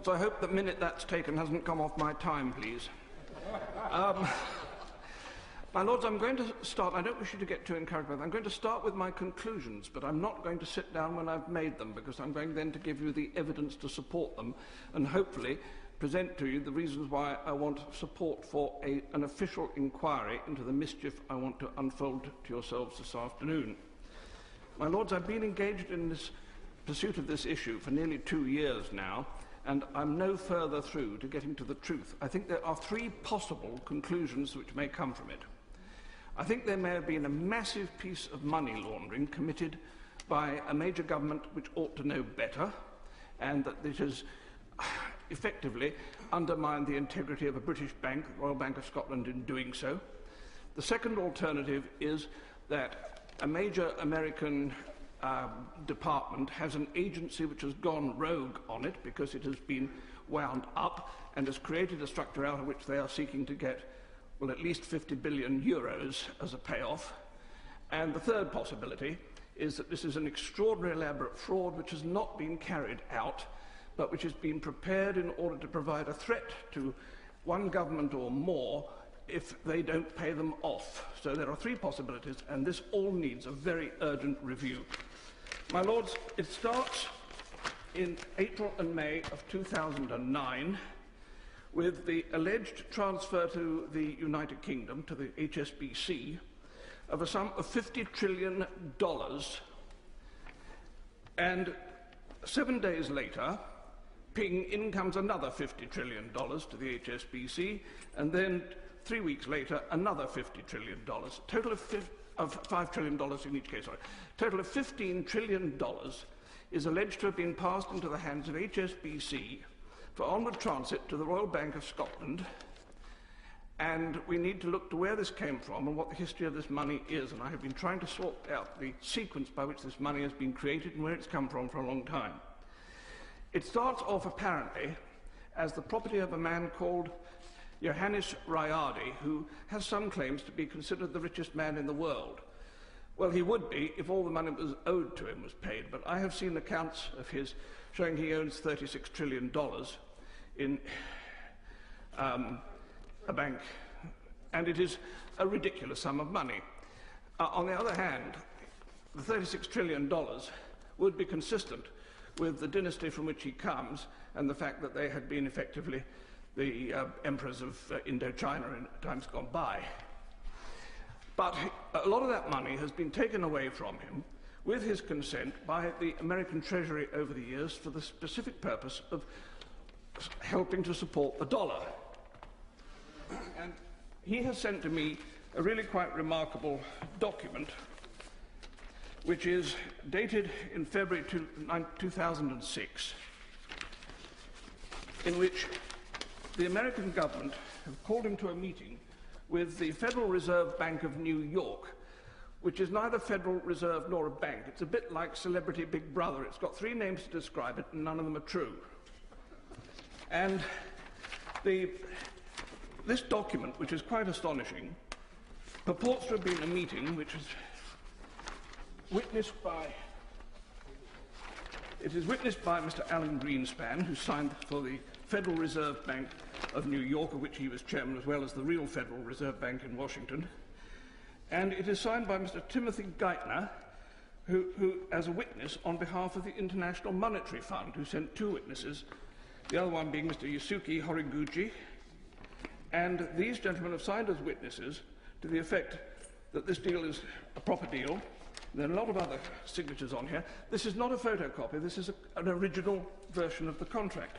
So I hope the minute that's taken hasn't come off my time, please. My Lords, I'm going to start. I don't wish you to get too encouraged by that. I'm going to start with my conclusions, but I'm not going to sit down when I've made them, because I'm going then to give you the evidence to support them and hopefully present to you the reasons why I want support for an official inquiry into the mischief I want to unfold to yourselves this afternoon. My Lords, I've been engaged in this pursuit of this issue for nearly 2 years now, and I'm no further through to getting to the truth. I think there are 3 possible conclusions which may come from it. I think there may have been a massive piece of money laundering committed by a major government which ought to know better, and that it has effectively undermined the integrity of a British bank, the Royal Bank of Scotland, in doing so. The second alternative is that a major American department has an agency which has gone rogue on it because it has been wound up and has created a structure out of which they are seeking to get, well, at least 50 billion euros as a payoff. And the third possibility is that this is an extraordinary elaborate fraud which has not been carried out, but which has been prepared in order to provide a threat to one government or more if they don't pay them off. So there are 3 possibilities, and this all needs a very urgent review. My Lords, it starts in April and May of 2009 with the alleged transfer to the United Kingdom, to the HSBC, of a sum of $50 trillion. And 7 days later, ping, in comes another $50 trillion to the HSBC, and then 3 weeks later, another $50 trillion. Total of $5 trillion in each case, sorry. Total of $15 trillion is alleged to have been passed into the hands of HSBC for onward transit to the Royal Bank of Scotland, and we need to look to where this came from and what the history of this money is, and I have been trying to sort out the sequence by which this money has been created and where it's come from for a long time. It starts off apparently as the property of a man called Johannes Riardi, who has some claims to be considered the richest man in the world. Well, he would be if all the money that was owed to him was paid, but I have seen accounts of his showing he owns $36 trillion in a bank, and it is a ridiculous sum of money. On the other hand, the $36 trillion would be consistent with the dynasty from which he comes and the fact that they had been effectively the emperors of Indochina in times gone by. But a lot of that money has been taken away from him with his consent by the American Treasury over the years for the specific purpose of helping to support the dollar. And he has sent to me a really quite remarkable document which is dated in February 2006, in which the American government have called him to a meeting with the Federal Reserve Bank of New York, which is neither Federal Reserve nor a bank. It's a bit like Celebrity Big Brother. It's got 3 names to describe it, and none of them are true. And this document, which is quite astonishing, purports to have been a meeting which is witnessed by Mr. Alan Greenspan, who signed for the Federal Reserve Bank of New York, of which he was chairman, as well as the real Federal Reserve Bank in Washington. And it is signed by Mr. Timothy Geithner, who as a witness on behalf of the International Monetary Fund, who sent 2 witnesses, the other one being Mr. Yusuke Horiguchi. And these gentlemen have signed as witnesses to the effect that this deal is a proper deal. There are a lot of other signatures on here. This is not a photocopy. This is an original version of the contract,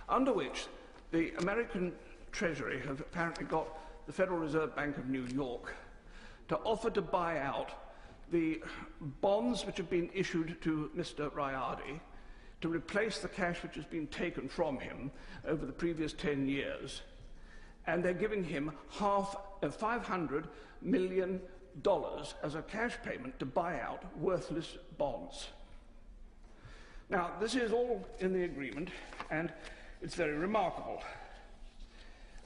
under which the American Treasury have apparently got the Federal Reserve Bank of New York to offer to buy out the bonds which have been issued to Mr. Riardi to replace the cash which has been taken from him over the previous 10 years. And they're giving him half of $500 million as a cash payment to buy out worthless bonds. Now, this is all in the agreement, and it's very remarkable.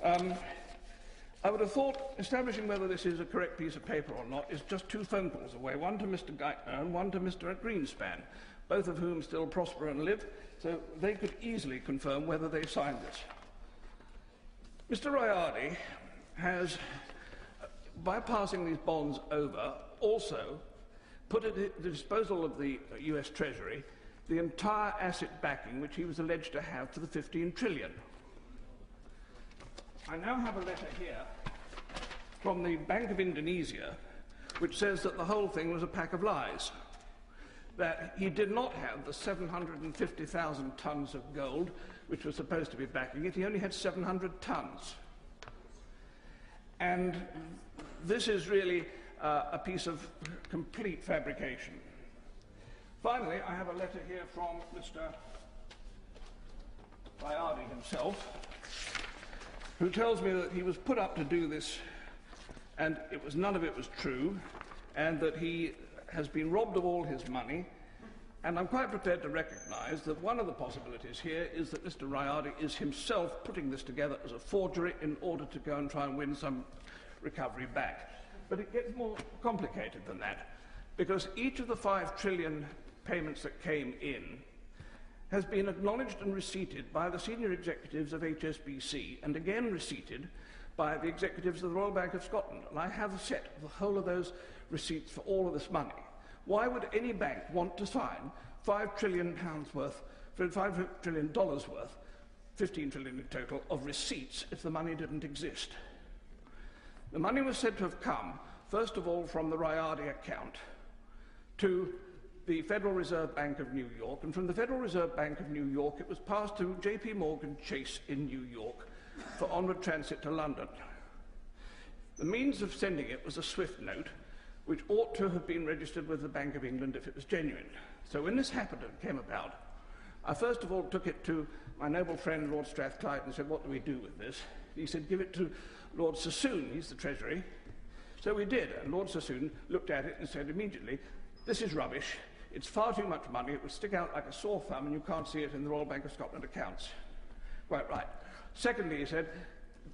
I would have thought establishing whether this is a correct piece of paper or not is just 2 phone calls away, one to Mr. Geithner and one to Mr. Greenspan. both of whom still prosper and live, so they could easily confirm whether they signed this. Mr. Rayardi has, by passing these bonds over, also put at the disposal of the US Treasury the entire asset backing which he was alleged to have for the 15 trillion. I now have a letter here from the Bank of Indonesia which says that the whole thing was a pack of lies, that he did not have the 750,000 tons of gold which was supposed to be backing it. He only had 700 tons. And this is really a piece of complete fabrication. Finally, I have a letter here from Mr. Rayardi himself, who tells me that he was put up to do this and none of it was true, and that he has been robbed of all his money. And I'm quite prepared to recognise that one of the possibilities here is that Mr. Rayardi is himself putting this together as a forgery in order to go and try and win some recovery back. But it gets more complicated than that, because each of the 5 trillion payments that came in has been acknowledged and receipted by the senior executives of HSBC, and again receipted by the executives of the Royal Bank of Scotland. And I have a set of the whole of those receipts for all of this money. Why would any bank want to sign £5 trillion worth, $5 trillion worth, 15 trillion in total, of receipts if the money didn't exist? The money was said to have come, first of all, from the Rayardi account to the Federal Reserve Bank of New York, and from the Federal Reserve Bank of New York it was passed to JP Morgan Chase in New York for onward transit to London. The means of sending it was a SWIFT note, which ought to have been registered with the Bank of England if it was genuine. So when this happened and came about, I first of all took it to my noble friend Lord Strathclyde and said, what do we do with this? He said, give it to Lord Sassoon, he's the Treasury. So we did, and Lord Sassoon looked at it and said immediately, this is rubbish, it's far too much money, it would stick out like a sore thumb and you can't see it in the Royal Bank of Scotland accounts. Quite right. Secondly, he said,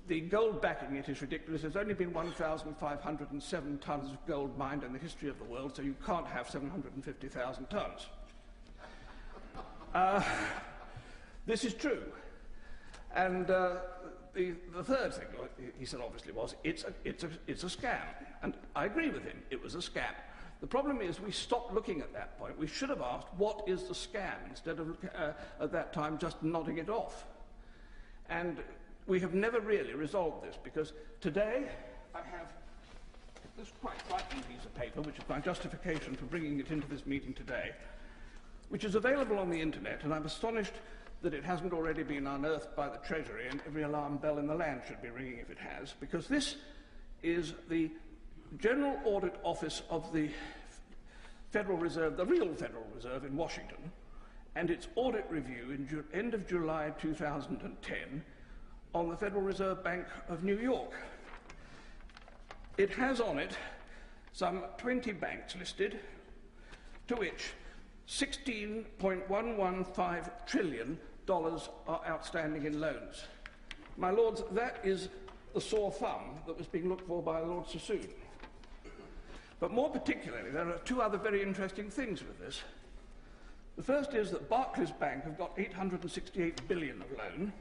the gold backing it is ridiculous. There's only been 1,507 tons of gold mined in the history of the world, so you can't have 750,000 tons. This is true. And the third thing he said obviously was, it's a scam. And I agree with him, it was a scam. The problem is we stopped looking at that point. We should have asked, what is the scam, instead of, at that time, just nodding it off. And we have never really resolved this, because today I have this quite frightening piece of paper, which is my justification for bringing it into this meeting today, which is available on the internet, and I'm astonished that it hasn't already been unearthed by the Treasury, and every alarm bell in the land should be ringing if it has, because this is the General Audit Office of the Federal Reserve, the real Federal Reserve in Washington, and its audit review in end of July 2010 on the Federal Reserve Bank of New York. It has on it some 20 banks listed, to which $16.115 trillion are outstanding in loans. My lords, that is the sore thumb that was being looked for by Lord Sassoon. But more particularly, there are two other very interesting things with this. The first is that Barclays Bank have got 868 billion of loan.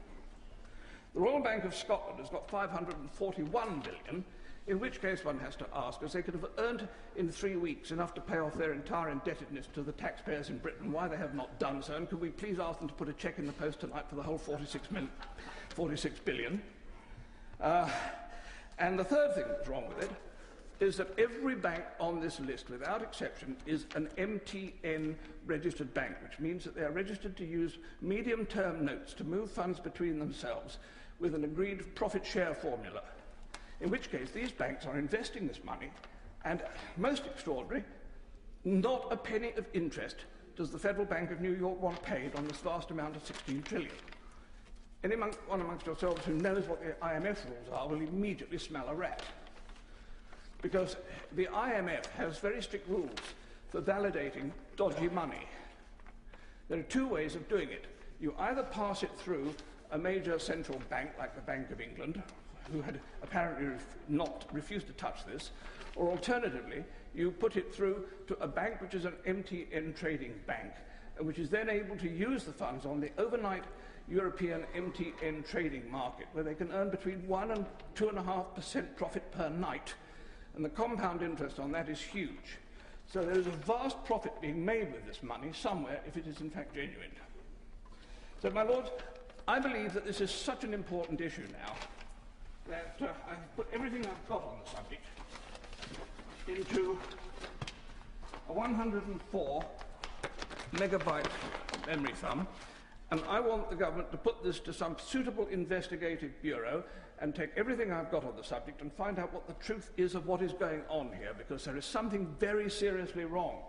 The Royal Bank of Scotland has got 541 billion, in which case one has to ask, as they could have earned in 3 weeks enough to pay off their entire indebtedness to the taxpayers in Britain, why they have not done so, and could we please ask them to put a cheque in the post tonight for the whole 46 billion. And the third thing that's wrong with it is that every bank on this list, without exception, is an MTN-registered bank, which means that they are registered to use medium-term notes to move funds between themselves with an agreed profit-share formula, in which case these banks are investing this money, and, most extraordinary, not a penny of interest does the Federal Bank of New York want paid on this vast amount of 16 trillion. Anyone amongst yourselves who knows what the IMF rules are will immediately smell a rat, because the IMF has very strict rules for validating dodgy money. There are two ways of doing it. You either pass it through a major central bank like the Bank of England, who had apparently refused to touch this, or alternatively, you put it through to a bank which is an MTN trading bank, and which is then able to use the funds on the overnight European MTN trading market, where they can earn between 1 and 2.5% profit per night, and the compound interest on that is huge. So there is a vast profit being made with this money somewhere if it is in fact genuine. So, my Lords, I believe that this is such an important issue now that I've put everything I've got on the subject into a 104 megabyte memory thumb, and I want the government to put this to some suitable investigative bureau and take everything I've got on the subject and find out what the truth is of what is going on here, because there is something very seriously wrong.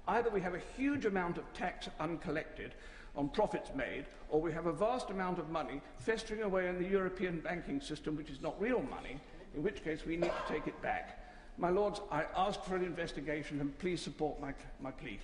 Either we have a huge amount of tax uncollected on profits made, or we have a vast amount of money festering away in the European banking system, which is not real money, in which case we need to take it back. My Lords, I ask for an investigation, and please support my plea.